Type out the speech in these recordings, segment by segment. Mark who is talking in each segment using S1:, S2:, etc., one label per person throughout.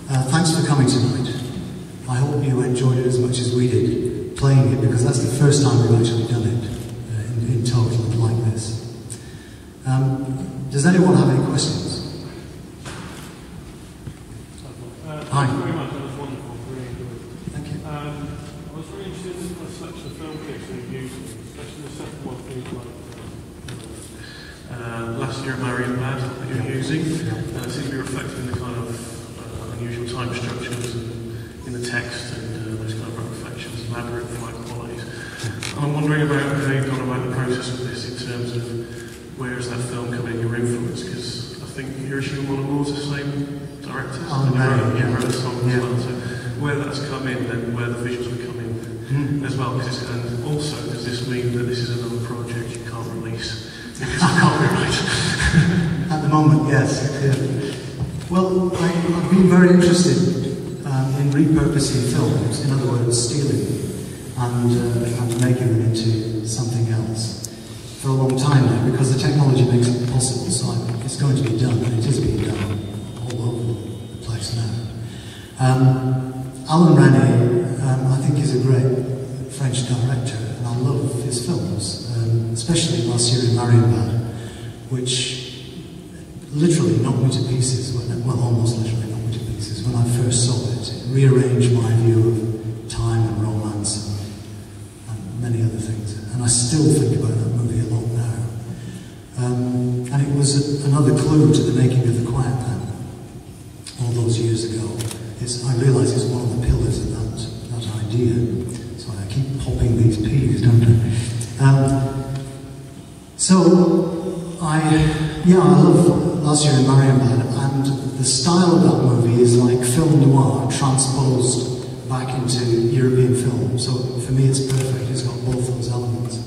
S1: Thanks for coming tonight. I hope you enjoyed it as much as we did playing it, because that's the first time we've actually done it in total like this. Does anyone have any questions? Hi.
S2: Thank you very much, that was wonderful, really good.
S1: Thank you.
S2: I was really interested in the selection of film clips that you've used, especially the second one, things like Last Year at Marienbad that you're using. It seems to be reflecting the kind of unusual time structures in the text and those kind of reflections, elaborate high qualities. And I'm wondering about how you've gone about the process of this in terms of where has that film come in, your influence, because I think Hiroshima Mon Amour's the same director.
S1: Oh, no,
S2: you wrote a song as well. So where that's come in and where the visuals are coming as well. And also, does this mean that this is another project you can't release? Because it's copyright.
S1: At the moment, yes. Yeah. Well, I've been very interested in repurposing films, in other words, stealing them and making them into something else for a long time now, because the technology makes it possible. So it's going to be done, and it is being done all over the place now. Alain Resnais, I think, is a great French director, and I love his films, especially Last Year in Marienbad, which literally knocked me to pieces, well, almost literally knocked me to pieces when I first saw it. It rearranged my view of time and romance and many other things. And I still think about that movie a lot now. And it was another clue to the making of The Quiet Man all those years ago. I realise it's one of the pillars of that idea. So I keep popping these P's, don't I? I love Last Year in Marienbad, and the style of that movie is like film noir transposed back into European film. So for me it's perfect, it's got both those elements.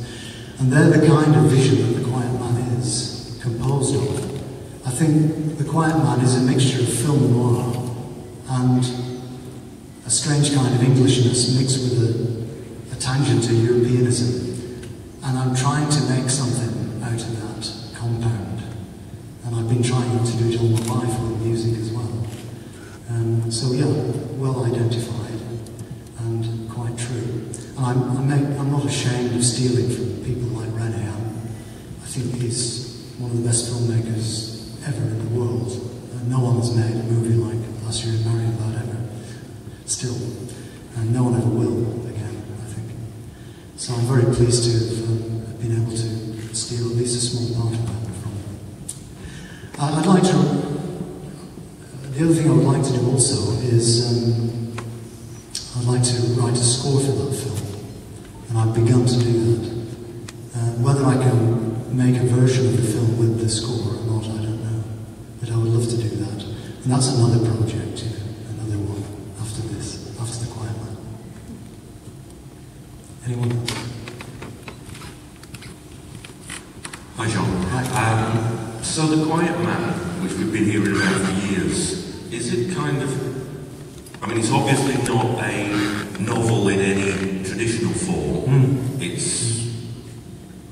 S1: And they're the kind of vision that The Quiet Man is composed of. I think The Quiet Man is a mixture of film noir and a strange kind of Englishness mixed with a tangent to Europeanism. And I'm trying to make something out of that compound. And I've been trying to do it all my life with music as well. So yeah, well identified and quite true. And I'm not ashamed of stealing from people like Resnais. I think he's one of the best filmmakers ever in the world. No one has made a movie like Last Year in Marienbad ever, still. And no one ever will again, I think. So I'm very pleased to have been able to steal at least a small part of that from him. I'd like to... The other thing I would like to do also is I'd like to write a score for that film, and I've begun to do that. Whether I can make a version of the film with the score or not, I don't know, but I would love to do that. And that's another project, another one after this, after The Quiet Man. Anyone else?
S3: Hi, John.
S1: Hi.
S3: So The Quiet Man, which we've been hearing about for years, is it kind of... I mean, it's obviously not a novel in any traditional form. It's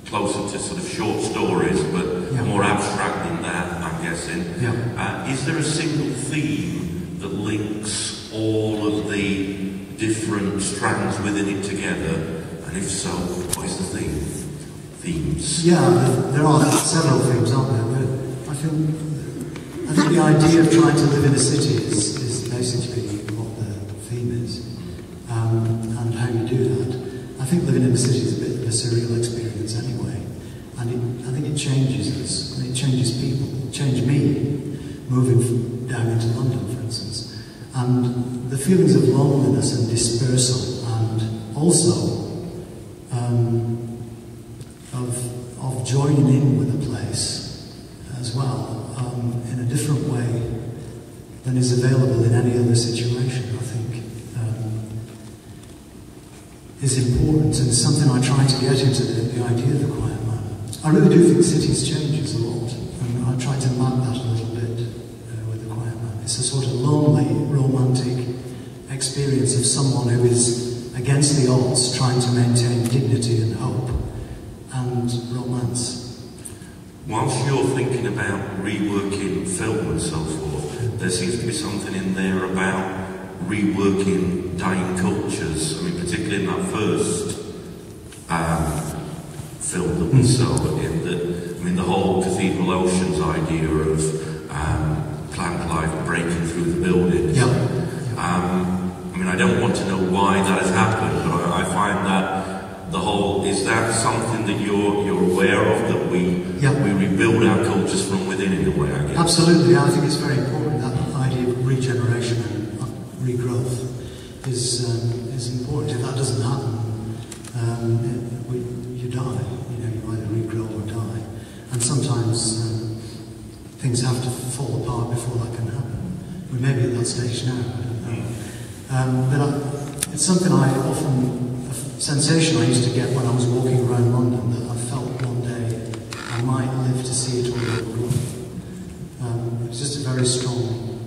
S3: closer to sort of short stories, but more abstract than that, I'm guessing. Is there a single theme that links all of the different strands within it together? And if so, what is the theme? Themes?
S1: Yeah, there are several themes, aren't there? But I think the idea of trying to live in a city is basically what the theme is, and how you do that. I think living in a city is a bit of a surreal experience anyway, and I think it changes us, and it changes people. It changed me, moving down into London, for instance, and the feelings of loneliness and dispersal, and also of joining in with a place as well, in a different way than is available in any other situation, I think, is important, and something I try to get into the idea of The Quiet Man. I really do think cities changes a lot, and I try to map that a little bit with The Quiet Man. It's a sort of lonely, romantic experience of someone who is against the odds, trying to maintain dignity and hope and romance.
S3: Whilst you're thinking about reworking film and so forth, there seems to be something in there about reworking dying cultures. I mean, particularly in that first film that we saw, in that, I mean, the whole Cathedral Oceans idea of plant life breaking through the buildings. I mean, I don't want to know why that has happened, but I find that the whole, is that something that you're aware of, that we rebuild our cultures from within in a way, I guess?
S1: Absolutely, I think it's very important, that idea of regeneration and regrowth is important. If that doesn't happen, you die. You know, you either regrow or die. And sometimes things have to fall apart before that can happen. We may be at that stage now, I don't know. But it's something a sensation I used to get when I was walking around London, that I felt one day I might live to see it all overgrown. It was just a very strong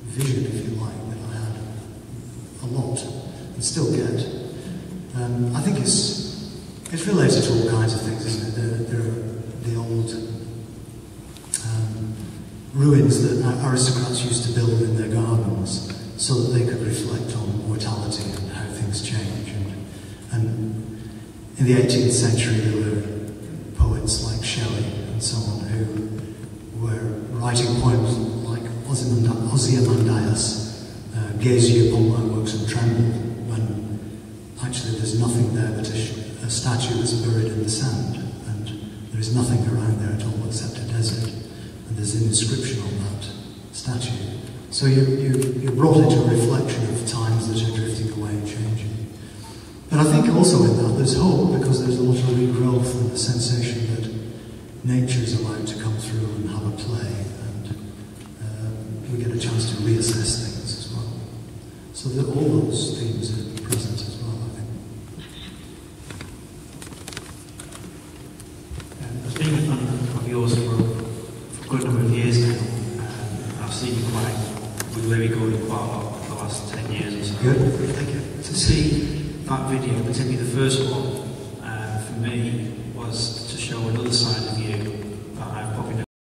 S1: vision, if you like, that I had a lot, and still get. I think it's related to all kinds of things, isn't it? There are the old ruins that aristocrats used to build in their gardens so that they could reflect on mortality and how things change. And in the 18th century there were poets like Shelley and so on who were writing poems like Ozymandias, gaze ye upon my works and tremble, when actually there's nothing there but a statue that's buried in the sand, and there is nothing around there at all except a desert, and there's an inscription on that statue. So you're brought into a reflection of times that are drifting away and changing. But I think also in that there's hope, because there's a lot of regrowth and the sensation that nature is allowed to come through and have a play, and we get a chance to reassess things as well. So that all those themes are present as well, I think.
S4: I've been a fan of yours for a good number of years now. I've seen you with Larry Gordon quite a lot for the last 10 years or so.
S1: Good, thank you.
S4: To see that video, particularly the first one, for me was to show another side of you